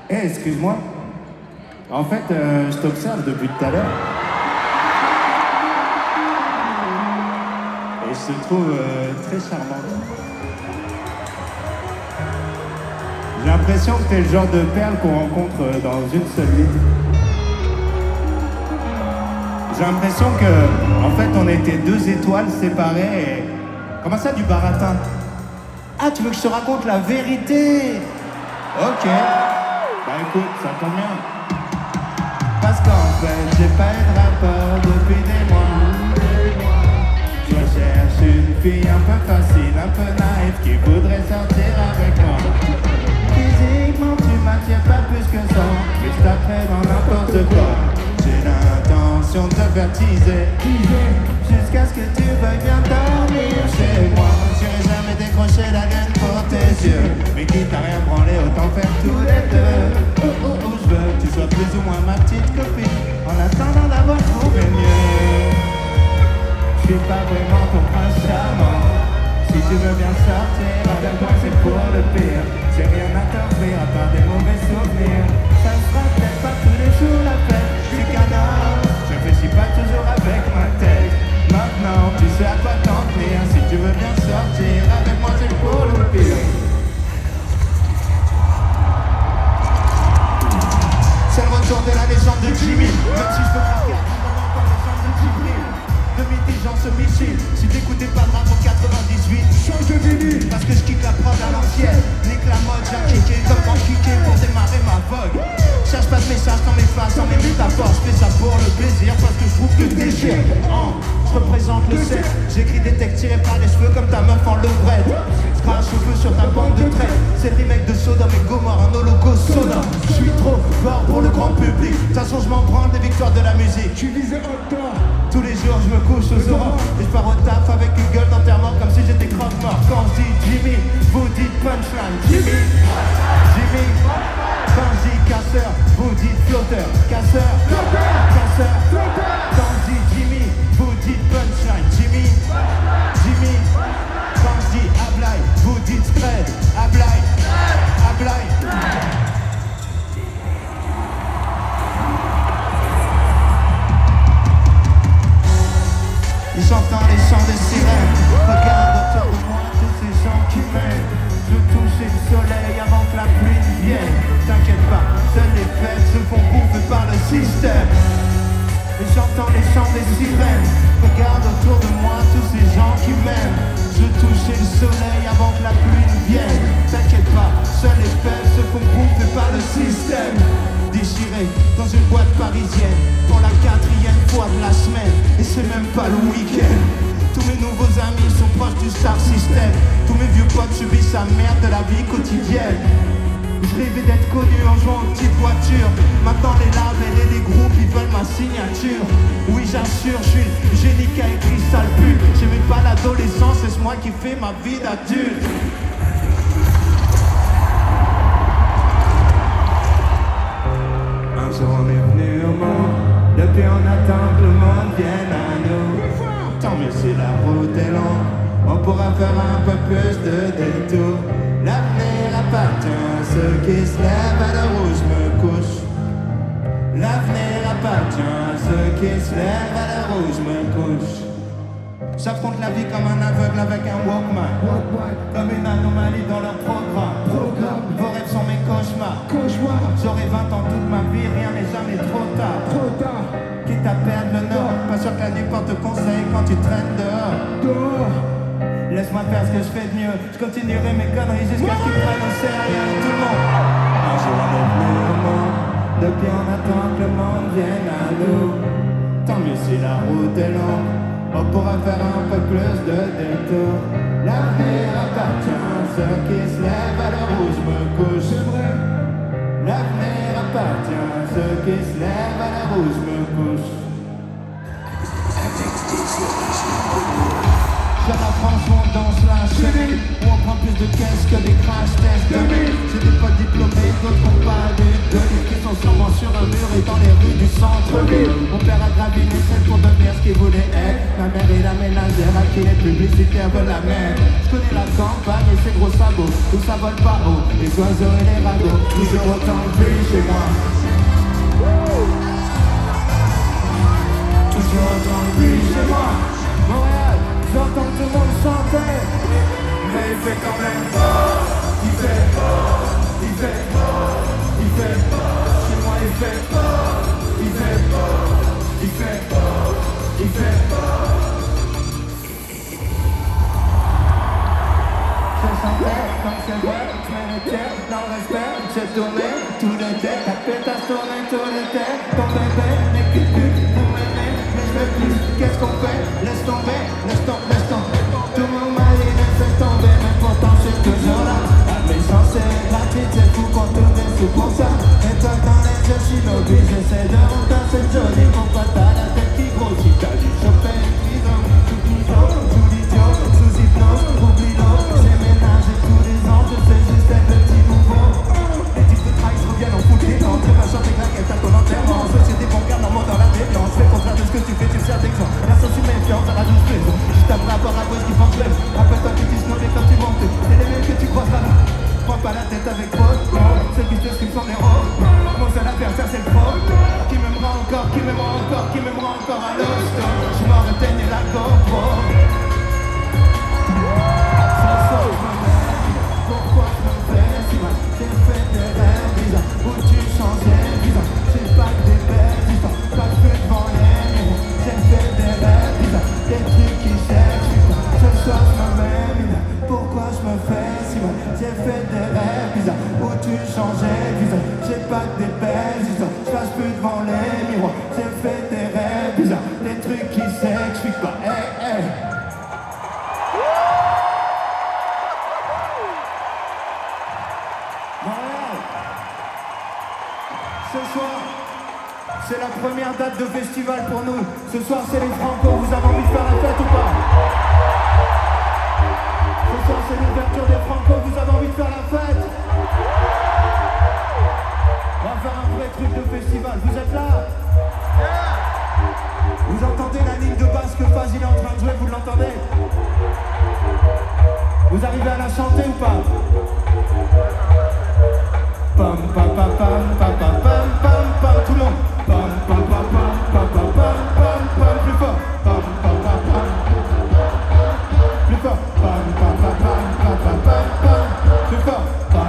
Excuse-moi. En fait, je t'observe depuis tout à l'heure. Et je te trouve très charmante. J'ai l'impression que t'es le genre de perle qu'on rencontre dans une seule vie. J'ai l'impression que, en fait, on était deux étoiles séparées et... Comment ça, du baratin? Ah, tu veux que je te raconte la vérité? Ok. Bah écoute, ça tombe bien. Parce qu'en fait, j'ai pas eu de rapport depuis des mois. Je cherche une fille un peu facile, un peu naïve, qui voudrait sortir avec moi. Physiquement, tu m'attires pas plus que ça, mais je taperai dans n'importe quoi. J'ai l'intention de te faire teaser, jusqu'à ce que tu veuilles bien dormir chez moi. J'irai jamais décrocher la gaine pour tes yeux, mais quitte à rien branler, autant faire tous les deux. Je veux que tu sois plus ou moins ma petite copine, en attendant d'avoir trouvé mieux. Je suis pas vraiment ton prince charmant. Si tu veux bien sortir avec moi, c'est pour le pire. J'ai rien à t'offrir à part des mauvais souvenirs. Ça ne sera peut-être pas tous les jours la fête. Je suis qu'un homme, je réfléchis pas toujours avec ma tête. Maintenant, tu sais à quoi t'en tenir. Si tu veux bien sortir avec moi, c'est pour le pire. C'est le retour de la légende de Jimmy. Même si je peux pas faire un moment comme la légende de Jimmy. De midi, j'en se michile. Si t'écoutais pas de rap en 98, change de vinyle. Parce que je kick la prod à l'ancienne. Nique la mode, j'ai kické comme en kické pour démarrer ma vogue. Cherche pas de message dans mes faces, dans mes métaphores. Je fais ça pour le plaisir parce que je trouve que t'es cher. Je représente le sexe. J'écris des textes tirés par les cheveux comme ta meuf en levrette. Je crache au feu sur ta bande de traite. C'est le remake de Sodome et Gomorrhe, un holocauste sonore. Je suis trop fort pour le grand public. De toute façon, je m'en branle des victoires de la musique. Tu disais Octa. Tous les jours, je me couche aux aurores. Et je pars au taf avec une gueule d'enterrement comme si j'étais croque-mort. Quand je dis Jimmy, vous dites punchline. Jimmy, Jimmy. Quand je dis casseur, vous dites flotteur. Casseur, casseur. Quand je dis Jimmy, vous dites punchline. Jimmy, Jimmy. Quand je dis Ablai, vous dites spread. Ablai, Ablai. J'entends les chants des sirènes. Regarde autour de moi tous ces gens qui m'aiment. Je touche le soleil avant que la pluie ne vienne. T'inquiète pas, seules les fêtes se font bouffer par le système. Et j'entends les chants des sirènes. Regarde autour de moi tous ces gens qui m'aiment. Je touche le soleil avant que la pluie ne vienne. T'inquiète pas, seules les fêtes se font bouffer par le système. Déchiré dans une boîte parisienne pour la 4e fois de la semaine. Et c'est même pas le week-end. Tous mes nouveaux amis sont proches du star system. Tous mes vieux potes subissent la merde de la vie quotidienne. Je rêvais d'être connu en jouant aux petites voitures. Maintenant les labels et les groupes ils veulent ma signature. Oui j'assure, je suis le génie qui a écrit sale pub. J'aimais pas l'adolescence et c'est moi qui fais ma vie d'adulte. Un jour on est venu au monde, depuis on attend que le monde vienne à nous. Tant mieux si la route est longue, on pourra faire un peu plus de détours. L'avenir appartient à ceux qui se lèvent à l'heure où je me couche. L'avenir appartient à ceux qui se lèvent à l'heure où je me couche. J'affronte la vie comme un aveugle avec un Walkman. Comme une anomalie dans leur programme. Vos rêves sont mes cauchemars. J'aurai 20 ans toute ma vie, rien n'est jamais trop tard. Quitte à perdre le nord, pas sûr que la nuit porte conseil quand tu traînes dehors. Laisse-moi faire ce que je fais de mieux. Je continuerai mes conneries jusqu'à ce qu'ils prennent au sérieux tout le monde. Un jour on est venu au monde, depuis on attend que le monde vienne à nous. Tant mieux si la route est longue, on pourra faire un peu plus de détours. L'avenir appartient à ceux qui se lèvent à l'heure où je me couche. C'est vrai. L'avenir appartient à ceux qui se lèvent à l'heure où je me couche. Sur la France où on danse la chenille, où on prend plus de caisses que des crash tests. J'ai des potes diplômés, d'autres n'ont pas de livres qui sont sûrement sur un mur et dans les rues du centre-ville. Mon père a gravi une échelle pour devenir ce qu'il voulait être. Ma mère est la ménagère à qui tous les publicitaires veulent la même. Je connais la campagne et ses gros sabots, où ça vole pas haut, les oiseaux et les ragots. Toujours autant de pluie chez moi. Toujours autant de pluie chez moi. Montréal, j'entends tout le monde chanter, mais il fait quand même fort. Il fait fort, il fait fort, il fait fort. Chez moi il fait fort, il fait fort, il fait fort, il fait fort. Je sentais comme c'est vrai, je mets les pieds dans le respect. J'ai tourné tout l'été, ta pétasse tourné tout l'été. Ton bébé n'est qu'une pute, vous m'aimez, mais je veux plus. Qu'est-ce qu'on fait? Laisse tomber, laisse tomber, laisse tomber. Tout le monde m'a dit laisse tomber, mais pourtant je suis toujours là. La méchance est gratuite, c'est fou qu'on tourne sous pour ça. Et toi dans les yeux, je suis lobby, j'essaie de monter cette jolie. Pourquoi t'as la tête qui grossit? T'as dû choper une prison, sous blouson, sous l'idiot, sous hypnose, oublie l'eau. J'ai ménagé tous les ans, je sais juste être le petit nouveau. Les types de trahis reviennent en foutre les dents. Tu vas chanter claquette à ton enterrement. Société bancaire, non, dans la défiance. Fais contraire de ce que tu fais, tu sers d'exemple. Personne suis méfiant, ça rajoute prison. Juste après avoir à gauche qui pense même. Rappelle-toi que tu snobs et quand tu montes, c'est les mêmes que tu croises là. Prends pas la tête avec trop. Ceux qui te scriptent sont des héros. Mon seul adversaire c'est le pro. Qui m'aimera encore, qui m'aimera encore, qui m'aimera encore à l'hosto. Je m'en retiens la GoPro. Pourquoi je me fais si mal? J'ai fait des rêves bizarres où tu changeais bizarre. C'est pas que des belles histoires, pas que devant les miroirs. J'ai fait des rêves bizarres, des trucs qui cherchent putain. Ce soir je me mets bizarre. Pourquoi je me fais si mal? J'ai fait des rêves bizarres où tu changeais bizarre. J'ai pas que des belles histoires, je passe plus devant les miroirs. J'ai fait des rêves bizarres, des trucs qui s'expliquent pas. Hey, hey. Montréal. Ce soir, c'est la première date de festival pour nous. Ce soir, c'est les Franco. Vous avez envie de faire la fête ou pas? Ce soir, c'est l'ouverture des Franco. Vous avez envie de faire la fête? On va faire un vrai truc de festival. Vous êtes là? Vous entendez la ligne de basse que Faz il est en train de jouer? Vous l'entendez? Vous arrivez à la chanter ou pas? Pam pam pam pam pam pam pam pam pam, tout le monde. Pam pam pam pam pam pam pam pam pam, plus fort. Pam pam pam pam, plus fort. Pam pam pam pam pam pam pam, plus fort. Pam